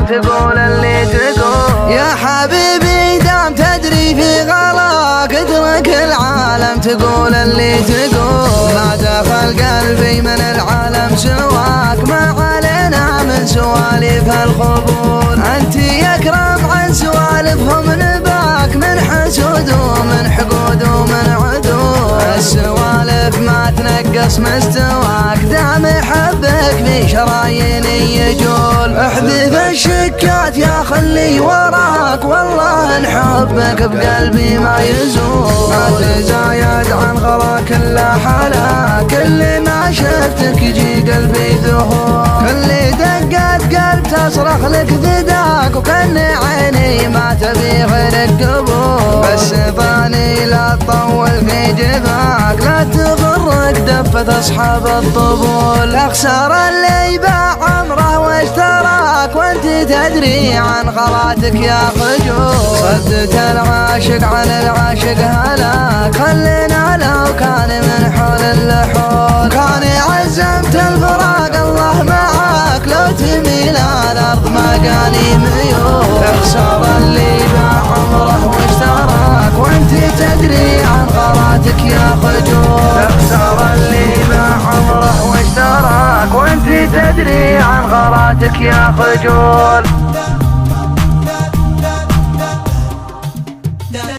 تقول اللي تقول يا حبيبي دام تدري في غلاك اترك العالم تقول اللي تقول ما دخل قلبي من العالم سواك ما علينا من سوالف الخبول انت يكرم عن سوالفهم نباك من حسود ومن حقود ومن عدول السوالف ما تنقص مستواك دام حبك في شراييني يجول احذف الشكات يا خلي وراك والله ان حبك بقلبي ما يزول ما تزايد عن غلاك الا حلاك كل ما شفتك يجي قلبي ذهول كل دقات قلب تصرخ لك فداك وكان عيني ما تبي غيرك قبول بس ثاني لا تطول في جفاك لا تغرك دفة اصحاب الطبول اخسر اللي يباع عمره واشتراك وانت تدري عن غلاتك يا خجول صدت العاشق عن العاشق هلاك خلينا لو كان من حول اللحول كان عزمت الفراق الله معاك لو تميل الارض ما قاني ميول اخسر اللي باع عمره واشتراك وانت تدري عن غلاتك يا خجول اخسر اللي باع عمره واشتراك وانت تدري عن غلاتك يا خجول